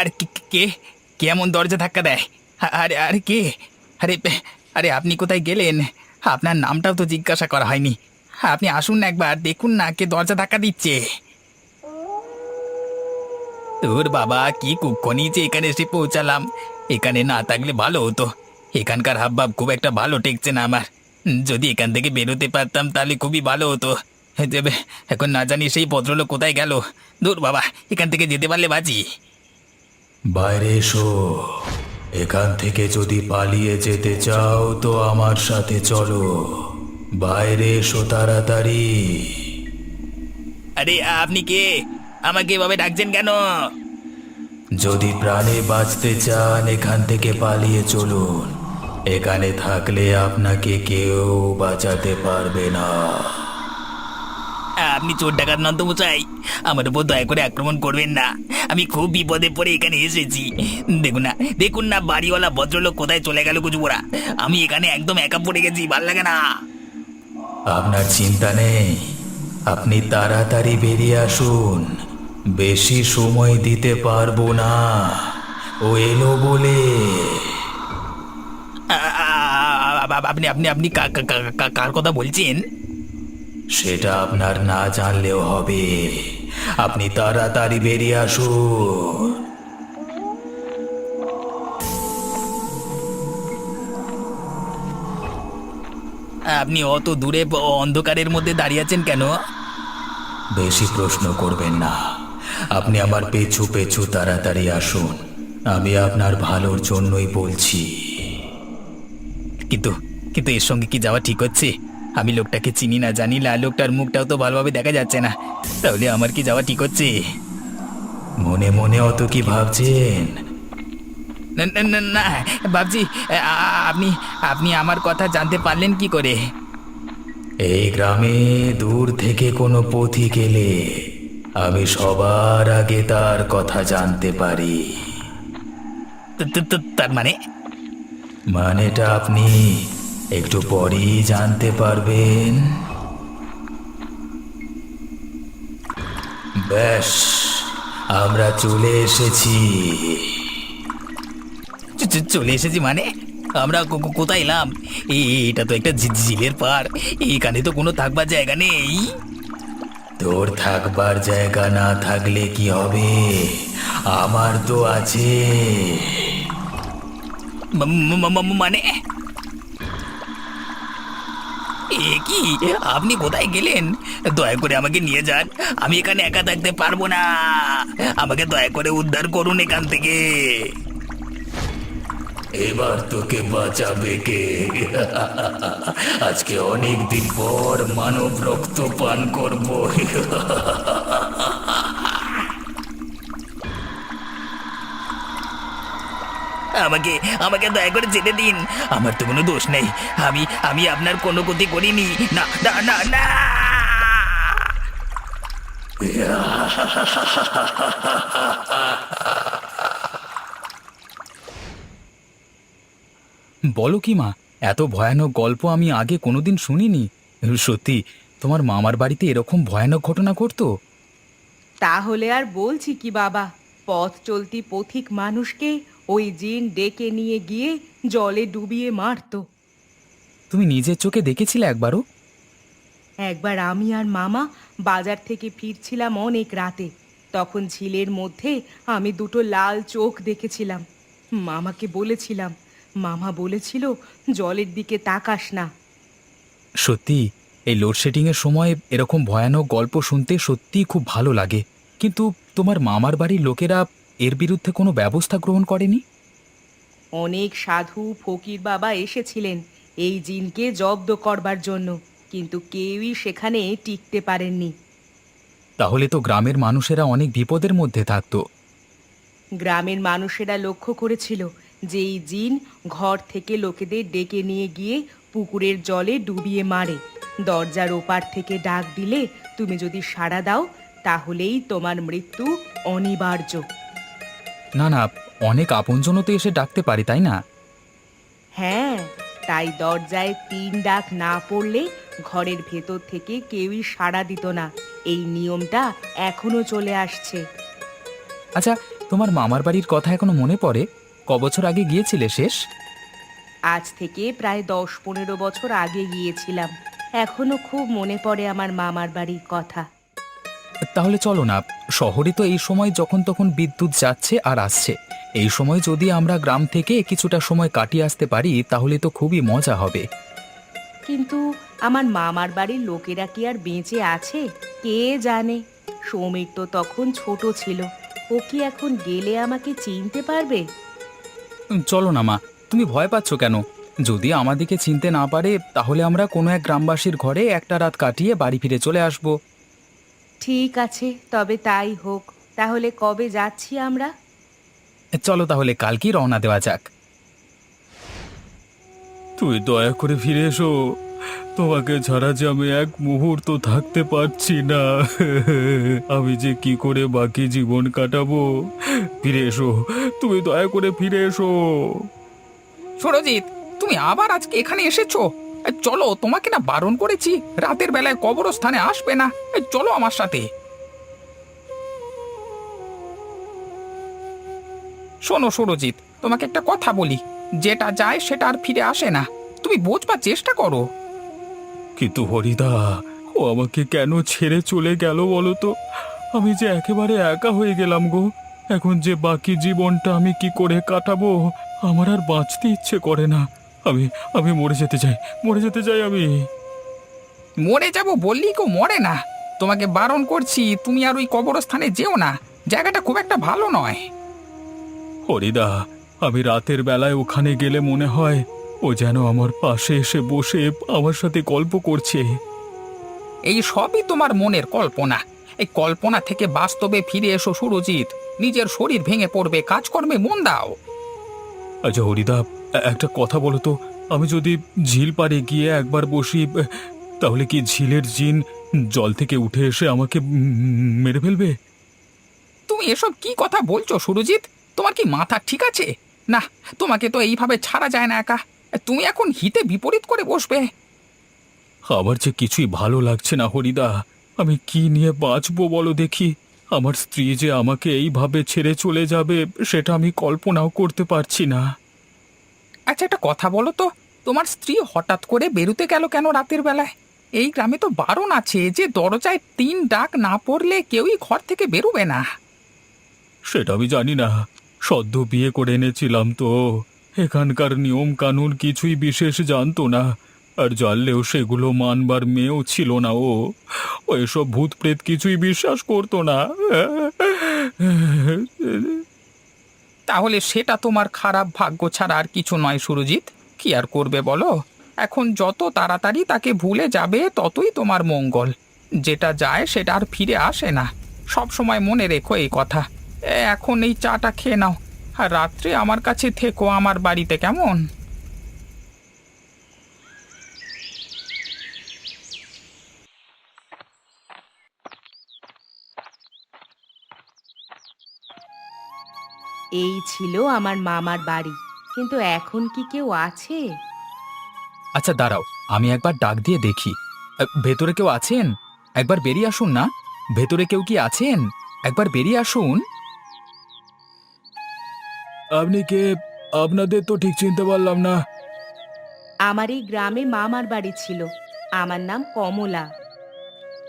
আর কে কে কে এমন দরজা ধাক্কা দেয়? আরে আরে কে? আরে আরে আপনি কোথায় গেলেন? আপনার নামটাও তো জিজ্ঞাসা করা হয়নি। আপনি আসুন না, একবার দেখুন না কে দরজা ধাক্কা দিচ্ছে। তোর বাবা, কি কুক্ষণই যে এখানে এসে পৌঁছালাম। এখানে না থাকলে ভালো হতো। এখানকার হাবভাব খুব একটা ভালো ঠেকছে না আমার। যদি এখান থেকে বেরোতে পারতাম তাহলে খুবই ভালো হতো। দেবে, এখন না জানি সেই ভদ্রলোক কোথায় গেল। দূর বাবা, এখান থেকে যেতে পারলে বাঁচি। বাইরে এসো। এখান থেকে যদি পালিয়ে যেতে চাও তো আমার সাথে চলো। বাইরে এসো তাড়াতাড়ি। আরে আপনি কে? আমাকে এভাবে ডাকছেন কেন? যদি প্রাণে বাঁচতে চান এখান থেকে পালিয়ে চলুন। এখানে থাকলে আপনাকে কেউ বাঁচাতে পারবে না। আপনি চোর ডাকাত নন তো মশাই? আমার উপর দয়া করে আক্রমণ করবেন না। আমি খুব বিপদে পড়ে এখানে এসেছি। দেখুন না বাড়িওয়ালা ভদ্রলোক কোথায় চলে গেল গুজবোরা। আমি এখানে একদম একা পড়ে গেছি, ভাল লাগে না। আপনার চিন্তা নেই, আপনি তাড়াতাড়ি বেরিয়ে আসুন। বেশি সময় দিতে পারবো না। ও এলো বলে। আপনি আপনি আপনি কার কথা বলছেন? সেটা আপনার না জানলেও হবে। আপনি তাড়াতাড়ি বেরিয়ে আসুন। আপনি অত দূরে অন্ধকারের মধ্যে দাঁড়িয়ে আছেন কেন? বেশি প্রশ্ন করবেন না। আপনি আমার পেছু পেছু তাড়াতাড়ি আসুন। আমি আপনার ভালোর জন্যই বলছি। কিন্তু কিন্তু এর সঙ্গে কি যাওয়া ঠিক হচ্ছে? আমি লোকটাকে চিনি না, জানি না, লোকটার মুখটাও তো ভালোভাবে দেখা যাচ্ছে না। তাহলে আমার কি যাওয়া ঠিক হচ্ছে? মনে মনে অত কি ভাবছেন? না না না না, ভাবছি আপনি আপনি আমার কথা জানতে পারলেন কি করে? এই গ্রামে দূর থেকে কোনো পথিক এলে আমি সবার আগে তার কথা জানতে পারি। তার মানে? মানেটা আপনি একটু পরেই জানতে পারবেন। ব্যাস, আমরা চলে এসেছি। চলে এসেছি মানে? আমরা কোথায় এলাম? এটা তো একটা ঝিলের পার। এখানে তো কোনো থাকবার জায়গা নেই। তোর থাকবার জায়গা না থাকলে কি হবে? আমার তো আছে। মানে এ কি? আপনি কোথায় গেলেন? দয়া করে আমাকে নিয়ে যান। আমি এখানে একা থাকতে পারবো না। আমাকে দয়া করে উদ্ধার করুন এখান থেকে। এবার তোকে বাঁচাবে কে? আজকে অনেক দিন পর মানব রক্ত পান করব। আমাকে আমাকে দয়া করে যেতে দিন। আমার তো কোনো দোষ নেই। আমি আমি আপনার কোনো ক্ষতি করিনি। না না না না। বলো কি মা, এত ভয়ানক গল্প আমি আগে কোনোদিন শুনিনি। সত্যি তোমার মামার বাড়িতে এরকম ভয়ানক ঘটনা ঘটতো? তাহলে আর বলছি কি বাবা, পথ চলতি পথিক মানুষকে ওই জিন ডেকে নিয়ে গিয়ে জলে ডুবিয়ে মারতো। তুমি নিজের চোখে দেখেছিলে একবারও? একবার আমি আর মামা বাজার থেকে ফিরছিলাম অনেক রাতে। তখন ঝিলের মধ্যে আমি দুটো লাল চোখ দেখেছিলাম। মামাকে বলেছিলাম, মামা বলেছিল জলের দিকে তাকাস না। সত্যি, এই লোডশেডিং এর সময় এরকম ভয়ানক গল্প শুনতে সত্যিই খুব ভালো লাগে। কিন্তু তোমার মামার বাড়ির লোকেরা এর বিরুদ্ধে কোনো ব্যবস্থা গ্রহণ করেনি? অনেক সাধু ফকির বাবা এসেছিলেন এই জিনকে জব্দ করবার জন্য, কিন্তু কেউই সেখানে টিকতে পারেননি। তাহলে তো গ্রামের মানুষেরা অনেক বিপদের মধ্যে থাকতো। গ্রামের মানুষেরা লক্ষ্য করেছিল যে এই জিন ঘর থেকে লোকেদের ডেকে নিয়ে গিয়ে পুকুরের জলে ডুবিয়ে মারে। দরজার ওপার থেকে ডাক দিলে তুমি যদি সাড়া দাও তাহলেই তোমার মৃত্যু অনিবার্য। না না, অনেক আপনজনও তো এসে ডাকতে পারি, তাই না? হ্যাঁ, তাই দরজায় ৩ ডাক না পড়লে ঘরের ভেতর থেকে কেউই সাড়া দিত না। এই নিয়মটা এখনো চলে আসছে। আচ্ছা, তোমার মামার বাড়ির কথা এখনো মনে পড়ে? কবছর আগে গিয়েছিলে শেষ? আজ থেকে প্রায় 10-15 বছর আগে গিয়েছিলাম। এখনো খুব মনে পড়ে আমার মামার বাড়ির কথা। তাহলে চলো না, শহরে তো এই সময় যখন তখন বিদ্যুৎ যাচ্ছে আর আসছে। এই সময় যদি আমরা গ্রাম থেকে কিছুটা সময় কাটিয়ে আসতে পারি তাহলে তো খুবই মজা হবে। কিন্তু আমার মামার বাড়ির লোকেরা কি আর বেঁচে আছে কে জানে। সমীর তো তখন ছোট ছিল, ও কি এখন গেলে আমাকে চিনতে পারবে? চলো না মা, তুমি ভয় পাচ্ছ কেন? যদি আমাদেরকে চিনতে না পারে তাহলে আমরা কোনো এক গ্রামবাসীর ঘরে একটা রাত কাটিয়ে বাড়ি ফিরে চলে আসব। ঠিক আছে, তবে তাই হোক। তাহলে কবে যাচ্ছি আমরা? চলো তাহলে কালকেই রওনা দেওয়া যাক। তুই দয়া করে ফিরে এসো, তোমাকে ছাড়া যে আমি এক মুহূর্ত থাকতে পারছি না। আমি যে কি করে বাকি জীবন কাটাবো। ফিরে এসো, তুমি দয়া করে ফিরে এসো। সুরজিৎ, তুমি আবার আজকে এখানে এসেছো? চলো, তোমাকে না বারণ করেছি রাতের বেলায় কবরস্থানে আসবে না। চলো আমার সাথে। শোনো সুরজিৎ, তোমাকে একটা কথা বলি, যেটা যায় সেটা আর ফিরে আসে না। তুমি বোঝবার চেষ্টা করো। কিন্তু হরিদা, ও আমাকে কেন ছেড়ে চলে গেল বলো তো? আমি যে একেবারে একা হয়ে গেলাম গো। এখন যে বাকি জীবনটা আমি কি করে কাটাবো, আমার আর বাঁচতে ইচ্ছে করে না। আমি আমি মরে যেতে চাই, মরে যেতে চাই আমি। মরে যাব বললেই কেউ মরে না। তোমাকে বারণ করছি, তুমি আর ওই কবরস্থানে যেও না। জায়গাটা খুব একটা ভালো নয়। হরিদা, আমি রাতের বেলায় ওখানে গেলে মনে হয় ও যেন আমার পাশে এসে বসে আমার সাথে গল্প করছে। এই সবই তোমার মনের কল্পনা। এই কল্পনা থেকে বাস্তবে ফিরে এসো সুরজিৎ। নিজের শরীর ভেঙে পড়বে, কাজকর্মে মন দাও। আচ্ছা হরিদা, একটা কথা বলো তো, আমি যদি ঝিল পাড়ে গিয়ে একবার বসি, তাহলে কি ঝিলের জিন জল থেকে উঠে এসে আমাকে মেরে ফেলবে? তুমি এসব কি কথা বলছো সুরজিৎ? তোমার কি মাথা ঠিক আছে? না, তোমাকে তো এইভাবে ছাড়া যায় না একা। তুমি এখন হিতে বিপরীত করে বসবে। আমার যে কিছুই ভালো লাগছে না হরিদা। আমি কি নিয়ে বাঁচবো বলো দেখি? আমার স্ত্রী যে আমাকে এইভাবে ছেড়ে চলে যাবে সেটা আমি কল্পনাও করতে পারছি না। আচ্ছা, একটা কথা বলো তো, তোমার স্ত্রী হঠাৎ করে বেরুতে গেল কেন রাতের বেলায়? এই গ্রামে তো বারণ আছে যে দরজায় 3 ডাক না পড়লে কেউই ঘর থেকে বেরোবে না। সেটা আমি জানি না, সদ্য বিয়ে করে এনেছিলাম তো। এখানকার নিয়ম কানুন কিছুই বিশেষ জানতো না, আর জানলেও সেগুলো মানবার মেয়েও ছিল না ও। ও এসব ভূত প্রেত কিছুই বিশ্বাস করতো না। তাহলে সেটা তোমার খারাপ ভাগ্য ছাড়া আর কিছু নয় সুরজিৎ। কি আর করবে বলো? এখন যত তাড়াতাড়ি তাকে ভুলে যাবে ততই তোমার মঙ্গল। যেটা যায় সেটা আর ফিরে আসে না। সব সময় মনে রেখো এই কথা। এখন এই চাটা খেয়ে নাও, আর রাত্রে আমার কাছে থেকো আমার বাড়িতে, কেমন? এই ছিল আমার মামার বাড়ি, কিন্তু এখন কি কেউ আছে? আচ্ছা দাঁড়াও, আমি একবার ডাক দিয়ে দেখি। ভেতরে কেউ আছেন? একবার বেরিয়ে আসুন না। ভেতরে কেউ কি আছেন? একবার বেরিয়ে আসুন। আপনি কে? আপনাদের তো ঠিক চিনতে পারলাম না। আমার এই গ্রামে মামার বাড়ি ছিল। আমার নাম কমলা।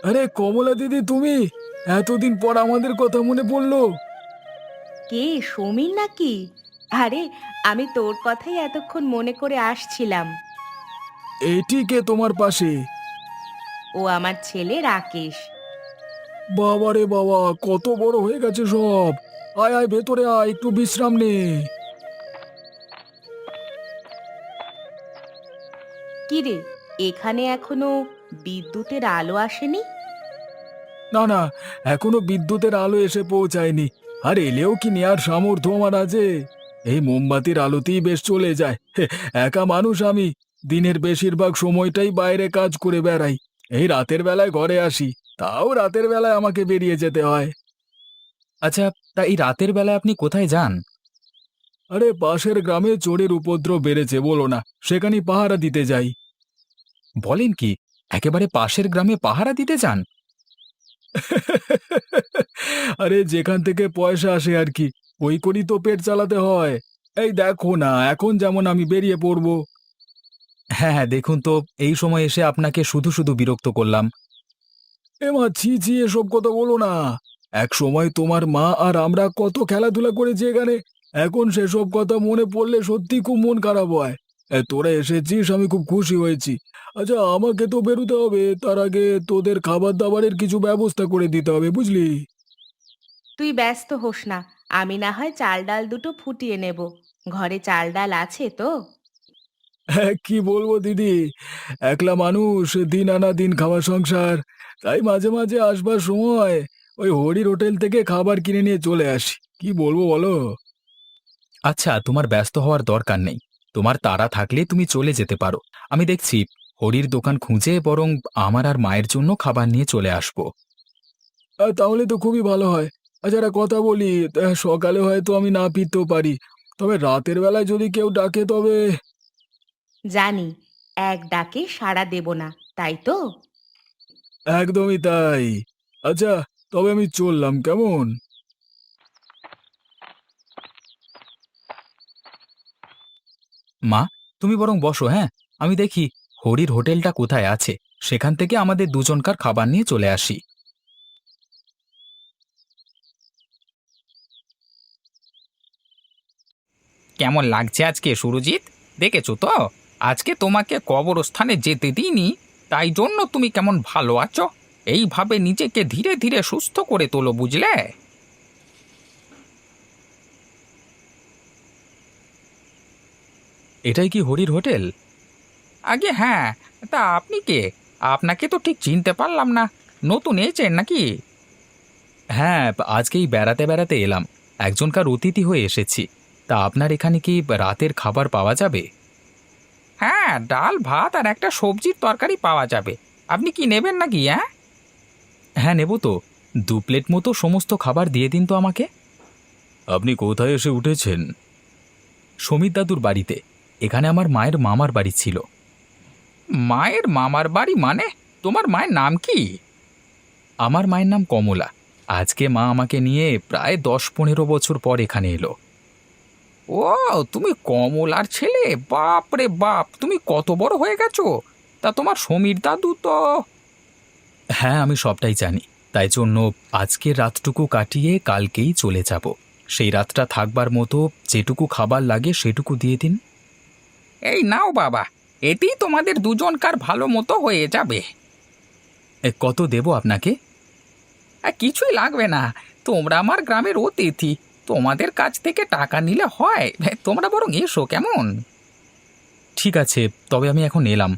আরে কমলা দিদি, তুমি? এতদিন পর আমাদের কথা মনে পড়লো। কে, সমীর নাকি? আরে, আমি তোর কথাই এতক্ষণ মনে করে আসছিলাম। এটি কে তোমার পাশে? ও আমার ছেলে রাকেশ। বাবা রে বাবা, কত বড় হয়ে গেছে সব। আয় আয় ভেতরে আয়, একটু বিশ্রাম নে। কি রে, এখানে এখনো বিদ্যুতের আলো আসেনি? না না, এখনো বিদ্যুতের আলো এসে পৌঁছায়নি। আর এলেও কি নেয়ার সামর্থ্য আমার আছে? এই মোমবাতির আলোতেই বেশ চলে যায়। একা মানুষ আমি, দিনের বেশিরভাগ সময়টাই বাইরে কাজ করে বেড়াই। এই রাতের বেলায় ঘরে আসি, তাও রাতের বেলায় আমাকে বেরিয়ে যেতে হয়। আচ্ছা, তা এই রাতের বেলায় আপনি কোথায় যান? আরে পাশের গ্রামে চোরের উপদ্রব বেড়েছে বলো না, সেখানেই পাহারা দিতে যাই। বলেন কি, একেবারে পাশের গ্রামে পাহারা দিতে যান? আরে যেখান থেকে পয়সা আসে আর কি। ওই করি তো পেট চালাতে হয়। এই দেখো না, এখন যেমন আমি বেরিয়ে পড়বো। হ্যাঁ হ্যাঁ, দেখুন তো, এই সময় এসে আপনাকে শুধু শুধু বিরক্ত করলাম। এমা ছি ছি, এসব কথা বলো না। এক সময় তোমার মা আর আমরা কত খেলাধুলা করেছি এখানে। এখন সেসব কথা মনে পড়লে সত্যি খুব মন খারাপ হয়। তোরা এসেছিস, আমি খুব খুশি হয়েছি। আচ্ছা, আমাকে তো বেরোতে হবে, তার আগে তোদের খাবার দাবারের কিছু ব্যবস্থা করে দিতে হবে, বুঝলি? তুই ব্যস্ত হোস না, আমি না হয় চাল ডাল দুটো ফুটিয়ে নেব। ঘরে চাল ডাল আছে তো? হ্যাঁ, কি বলবো দিদি, একলা মানুষ, দিন আনা দিন খাওয়া সংসার। তাই মাঝে মাঝে আসবার সময় ওই হরির হোটেল থেকে খাবার কিনে নিয়ে চলে আসি। কি বলবো বলো? আচ্ছা, তোমার ব্যস্ত হওয়ার দরকার নেই। তোমার তাড়া থাকলে তুমি চলে যেতে পারো। আমি দেখছি হরির দোকান খুঁজে বরং আমার আর মায়ের জন্য খাবার নিয়ে চলে আসবো। তাহলে তো খুবই ভালো হয়। আচ্ছা, একটা কথা বলি, সকালে হয়তো আমি না ফিরতেও পারি, তবে রাতের বেলায় যদি কেউ ডাকে তবে। জানি, এক ডাকে সাড়া দেব না, তাই তো? একদমই তাই। আচ্ছা, তবে আমি চললাম, কেমন? মা, তুমি বরং বসো, হ্যাঁ? আমি দেখি হরির হোটেলটা কোথায় আছে, সেখান থেকে আমাদের দুজনকার খাবার নিয়ে চলে আসি। কেমন লাগছে আজকে সুরজিৎ? দেখেছো তো, আজকে তোমাকে কবরস্থানে যেতে দিইনি, তাই জন্য তুমি কেমন ভালো আছো। এইভাবে নিজেকে ধীরে ধীরে সুস্থ করে তোলো, বুঝলে? এটাই কি হরির হোটেল? আগে হ্যাঁ। তা আপনি কে? আপনাকে তো ঠিক চিনতে পারলাম না। নতুন এসেছেন নাকি? হ্যাঁ, আজকেই বেড়াতে বেড়াতে এলাম, একজনকার অতিথি হয়ে এসেছি। তা আপনার এখানে কি রাতের খাবার পাওয়া যাবে? হ্যাঁ, ডাল ভাত আর একটা সবজির তরকারি পাওয়া যাবে। আপনি কি নেবেন নাকি? হ্যাঁ, হ্যাঁ, নেব তো। 2 প্লেট মতো সমস্ত খাবার দিয়ে দিন তো আমাকে। আপনি কোথায় এসে উঠেছেন? সমীর দাদুর বাড়িতে। এখানে আমার মায়ের মামার বাড়ি ছিল। মায়ের মামার বাড়ি মানে? তোমার মায়ের নাম কি? আমার মায়ের নাম কমলা। আজকে মা আমাকে নিয়ে প্রায় 10-15 বছর পর এখানে এলো। ও, তুমি কমলার ছেলে? বাপ রে বাপ, তুমি কত বড় হয়ে গেছো! তা তোমার সমীর দাদু তো। হ্যাঁ, আমি সবটাই জানি। তাই জন্য আজকের রাতটুকু কাটিয়ে কালকেই চলে যাব। সেই রাতটা থাকবার মতো যেটুকু খাবার লাগে সেটুকু দিয়ে দিন। এই নাও বাবা, এটি তোমাদের দুজনকার ভালো মতো হয়ে যাবে। কত দেব আপনাকে? কিছুই লাগবে না, তোমরা আমার গ্রামের অতিথি, তোমাদের কাছ থেকে টাকা নিলে হয়? তোমরা বরং এসো, কেমন? ঠিক আছে, তবে আমি এখন এলাম।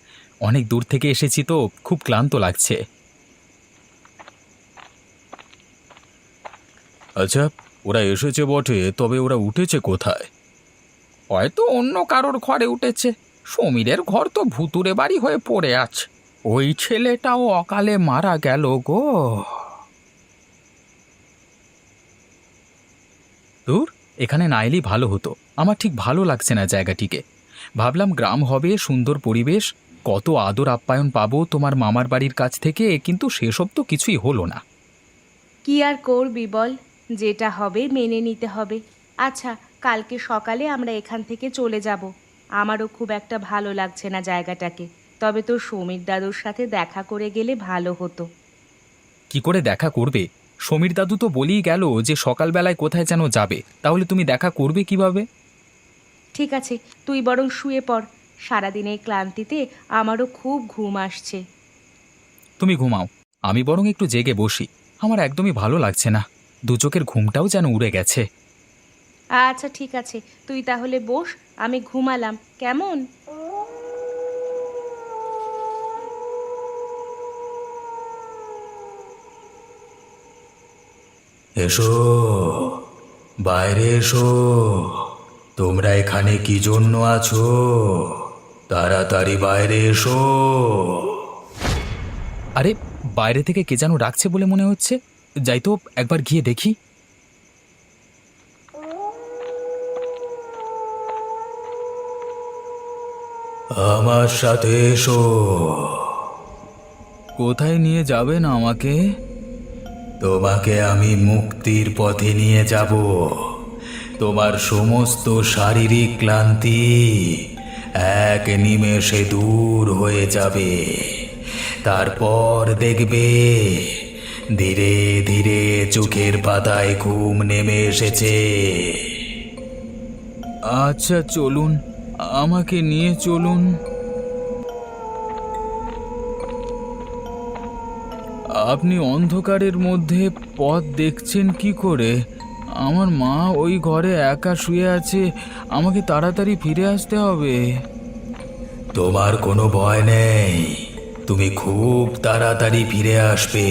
অনেক দূর থেকে এসেছি তো খুব ক্লান্ত লাগছে। আচ্ছা, ওরা এসেছে বটে, তবে ওরা উঠেছে কোথায়? হয়তো অন্য কারোর ঘরে উঠেছে। সমীরের ঘর তো ভুতুরে বাড়ি হয়ে পড়ে আছে। ওই ছেলেটাও অকালে মারা গেল গো। দূর, এখানে না এলেই ভালো হতো। আমার ঠিক ভালো লাগছে না জায়গাটিকে। ভাবলাম গ্রাম হবে, সুন্দর পরিবেশ, কত আদর আপ্যায়ন পাবো তোমার মামার বাড়ির কাছ থেকে, কিন্তু সেসব তো কিছুই হলো না। কি আর করবি বল, যেটা হবে মেনে নিতে হবে। আচ্ছা, কালকে সকালে আমরা এখান থেকে চলে যাব। আমারও খুব একটা ভালো লাগছে না জায়গাটাকে। তবে তোর সমীর দাদুর সাথে দেখা করে গেলে ভালো হতো। কি করে দেখা করবে? সমীর দাদু তো বলেই গেল যে সকালবেলায় কোথায় যেন যাবে, তাহলে তুমি দেখা করবে কিভাবে? ঠিক আছে, তুই বরং শুয়ে পড়। সারাদিনের ক্লান্তিতে আমারও খুব ঘুম আসছে। তুমি ঘুমাও, আমি বরং একটু জেগে বসি। আমার একদমই ভালো লাগছে না, দু চোখের ঘুমটাও যেন উড়ে গেছে। আচ্ছা ঠিক আছে, তুই তাহলে বস, আমি ঘুমালাম, কেমন? এসো, বাইরে এসো। তোমরা এখানে কি জন্য আছো? তাড়াতাড়ি বাইরে এসো। আরে, বাইরে থেকে কে যেন ডাকছে বলে মনে হচ্ছে। যাই তো, একবার গিয়ে দেখি। আমার সাথে এসো। কোথায় নিয়ে যাবেন আমাকে? তোমাকে আমি মুক্তির পথে নিয়ে যাব। তোমার সমস্ত শারীরিক ক্লান্তি এক নিমেষে দূর হয়ে যাবে। তারপর দেখবে ধীরে ধীরে চোখের পাতায় ঘুম নেমে এসেছে। আচ্ছা চলুন, আমাকে নিয়ে চলুন। আপনি অন্ধকারের মধ্যে পথ দেখছেন কি করে? আমার মা ওই ঘরে একা শুয়ে আছে, আমাকে তাড়াতাড়ি ফিরে আসতে হবে। তোমার কোনো ভয় নেই, তুমি খুব তাড়াতাড়ি ফিরে আসবে,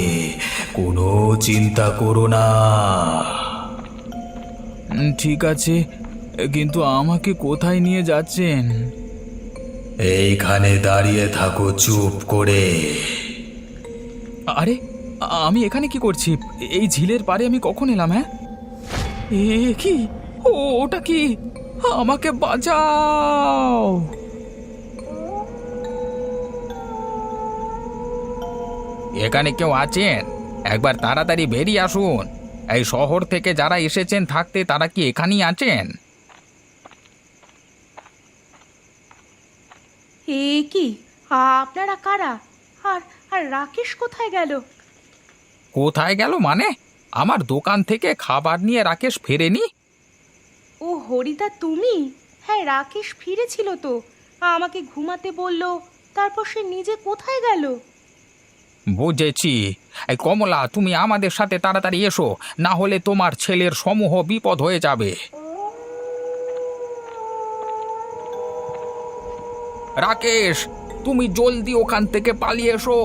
কোনো চিন্তা করো না। ঠিক আছে, কিন্তু আমাকে কোথায় নিয়ে যাচ্ছেন? এইখানে দাঁড়িয়ে থাকো চুপ করে। আরে, আমি এখানে কি করছি? এই ঝিলের পাড়ে আমি কখন এলাম? হ্যাঁ, কি ওটা কি? আমাকে বাঁচাও! এখানে কেউ আছেন? একবার তাড়াতাড়ি বেরিয়ে আসুন। এই শহর থেকে যারা এসেছেন থাকতে তারা কি এখানেই আছেন? এ কি, আপনারা কারা? আর আর রাকেশ কোথায় গেল? কোথায় গেল মানে? আমার দোকান থেকে খাবার নিয়ে রাকেশ ফেরেনি। ও হরিদা, তুমি? হ্যাঁ, রাকেশ ফিরেছিল তো, আমাকে ঘুমাতে বলল, তারপর সে নিজে কোথায় গেল? বুঝেছি। এই কমলা, তুমি আমাদের সাথে তাড়াতাড়ি এসো, না হলে তোমার ছেলের সমূহ বিপদ হয়ে যাবে। রাকেশ, তুমি জলদি ওখান থেকে পালিয়ে এসো,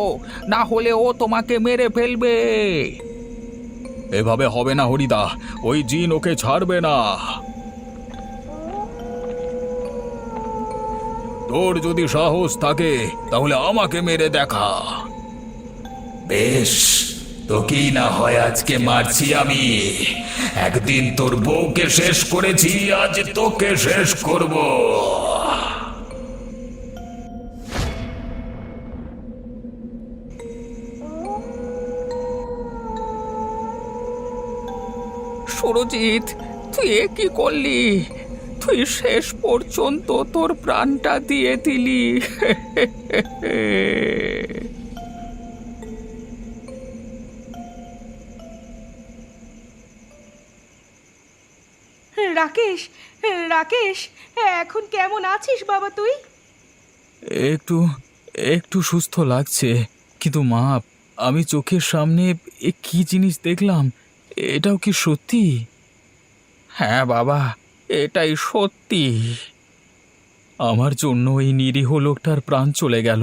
না হলে ও তোমাকে মেরে ফেলবে। এভাবে হবে না হরিদা, ওই জিন ওকে ছাড়বে না। তোর যদি সাহস থাকে তাহলে আমাকে মেরে দেখা। বেশ, তোকেই না হয় আজকে মারছি আমি। একদিন তোর বউকে শেষ করেছি, আজ তোকে শেষ করব। সুরজিৎ, তুই এ কি করলি? তুই শেষ পর্যন্ত তোর প্রাণটা দিয়ে দিলি। রাকেশ, রাকেশ, এখন কেমন আছিস বাবা তুই? একটু একটু সুস্থ লাগছে, কিন্তু মা, আমি চোখের সামনে এ কি জিনিস দেখলাম, এটাও কি সত্যি? হ্যাঁ বাবা, এটাই সত্যি। আমার জন্য এই নিরীহ লোকটার প্রাণ চলে গেল।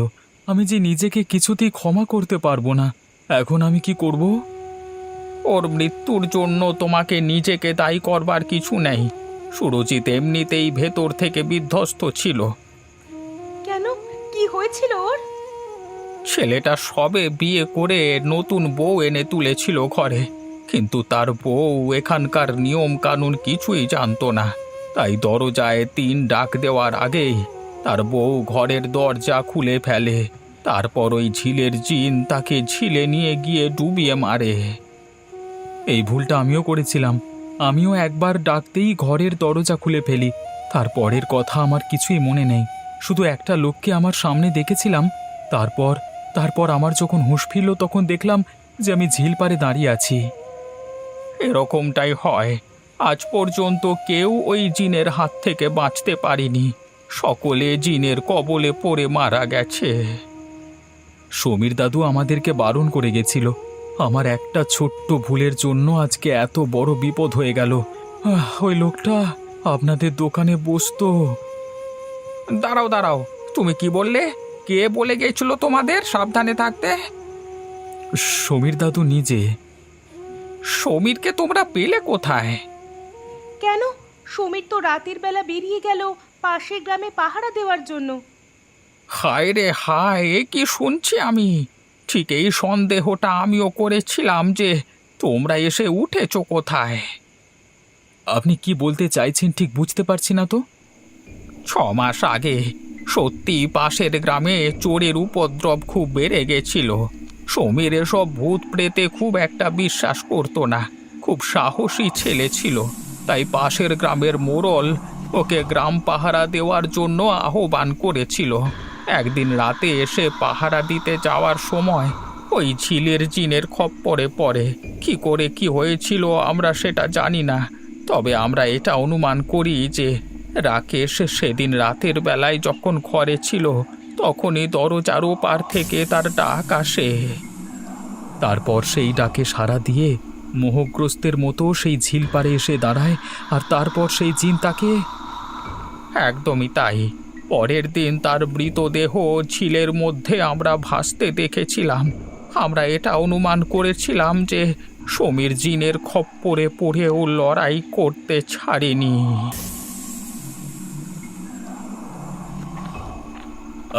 আমি যে নিজেকে কিছুতেই ক্ষমা করতে পারবো না। এখন আমি কি করব? ওর মৃত্যুর জন্য তোমাকে নিজেকে দায়ী করবার কিছু নেই। সুরজিৎ এমনিতেই ভেতর থেকে বিধ্বস্ত ছিল। কেন, কি হয়েছিল ওর? ছেলেটা সবে বিয়ে করে নতুন বউ এনে তুলেছিল ঘরে, কিন্তু তার বউ এখানকার নিয়ম কানুন কিছুই জানতো না। তাই দরজায় 3 ডাক দেওয়ার আগেই তার বউ ঘরের দরজা খুলে ফেলে। তারপর ওই ঝিলের জিন তাকে ঝিলে নিয়ে গিয়ে ডুবিয়ে মারে। এই ভুলটা আমিও করেছিলাম। আমিও একবার ডাকতেই ঘরের দরজা খুলে ফেলি। তারপরের কথা আমার কিছুই মনে নেই, শুধু একটা লোককে আমার সামনে দেখেছিলাম। তারপর তারপর আমার যখন হুঁশ ফিরল তখন দেখলাম যে আমি ঝিল পাড়ে দাঁড়িয়ে আছি। এরকমটাই হয়। আজ পর্যন্ত কেউ ওই জিনের হাত থেকে বাঁচতে পারেনি। সকলে জিনের কবলে পড়ে মারা গেছে। সমীর দাদু আমাদেরকে বারণ করে গেছিল। আমার একটা ছোট্ট ভুলের জন্য আজকে এত বড় বিপদ হয়ে গেল। ওই লোকটা আপনাদের দোকানে বসতো। দাঁড়াও দাঁড়াও, তুমি কি বললে? কে বলে গেছিল তোমাদের সাবধানে থাকতে? সমীর দাদু নিজে। সমীরকে তোমরা পেলে কোথায়? কেন, সমীর তো রাতের বেলা বেরিয়ে গেল পাশের গ্রামে পাহারা দেওয়ার জন্য। হায় রে হায়, এ কি শুনছি আমি! ঠিক এই সন্দেহটা আমিও করেছিলাম যে তোমরা এসে উঠেছো কোথায়। আপনি কি বলতে চাইছেন ঠিক বুঝতে পারছি না তো। 6 মাস আগে সত্যি পাশের গ্রামে চোরের উপদ্রব খুব বেড়ে গেছিল। সমীর এসব ভূত প্রেতে খুব একটা বিশ্বাস করতো না, খুব সাহসী ছেলে ছিল। তাই পাশের গ্রামের মোড়ল ওকে গ্রাম পাহারা দেওয়ার জন্য আহ্বান করেছিল। একদিন রাতে এসে পাহারা দিতে যাওয়ার সময় ওই ঝিলের জিনের খপ্পরে পড়ে। কি করে কি হয়েছিল আমরা সেটা জানি না, তবে আমরা এটা অনুমান করি যে রাকেশ সেদিন রাতের বেলায় যখন ঘরে ছিল তখনই দরজার ওপার থেকে তার ডাক আসে। তারপর সেই ডাকে সাড়া দিয়ে মোহগ্রস্তের মতো সেই ঝিল পাড়ে এসে দাঁড়ায়, আর তারপর সেই জিন তাকে... একদমই তাই। পরের দিন তার মৃতদেহ ঝিলের মধ্যে আমরা ভাসতে দেখেছিলাম। আমরা এটা অনুমান করেছিলাম যে সমীর জিনের খপ্পরে পড়েও লড়াই করতে ছাড়েনি।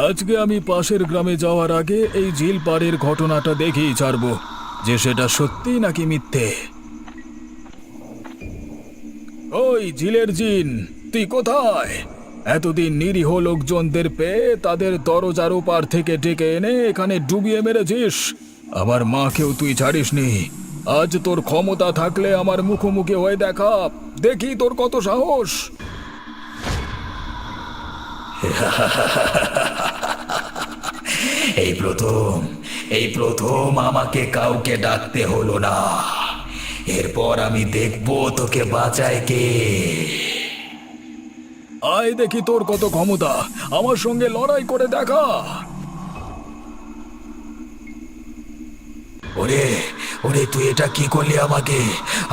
আজকে আমি পাশের গ্রামে যাওয়ার আগে এই ঝিল পাড়ের ঘটনাটা দেখেই ছাড়ব যে সেটা সত্যি নাকি মিথ্যে। ওই ঝিলের জিন, তুই কোথায়? এতদিন নিরীহ লোকজনদের পেয়ে তাদের দরজার ওপার থেকে ডেকে এনে এখানে ডুবিয়ে মেরেছিস। আমার মাকেও তুই ছাড়িসনি। আজ তোর ক্ষমতা থাকলে আমার মুখোমুখি হয়ে দেখা, দেখি তোর কত সাহস। এই প্রথম আমাকে কাউকে ডাকতে হলো না। এরপর আমি দেখব তোকে বাঁচায় কে। আয় দেখি তোর কত ক্ষমতা, আমার সঙ্গে লড়াই করে দেখা। ওরে ওরে, তুই এটা কি করলি আমাকে?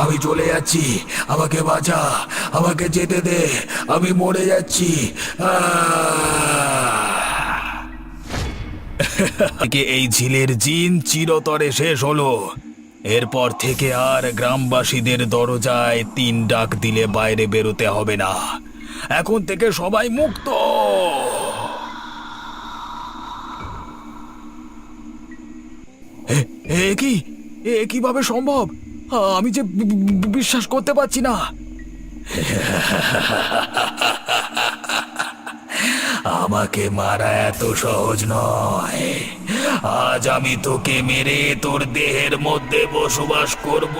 আমি চলে যাচ্ছি, আমাকে বাঁচা, আমাকে যেতে দে, আমি মরে যাচ্ছি। এই ঝিলের জিন চিরতরে শেষ হলো। এরপর থেকে আর গ্রামবাসীদের দরজায় 3 ডাক দিলে বাইরে বেরোতে হবে না। এখন থেকে সবাই মুক্ত। কিভাবে সম্ভব? আমি যে বিশ্বাস করতে পারছি না। আমাকে মারা এত সহজ নয়। আজ আমি তোকে মেরে তোর দেহের মধ্যে বসবাস করব।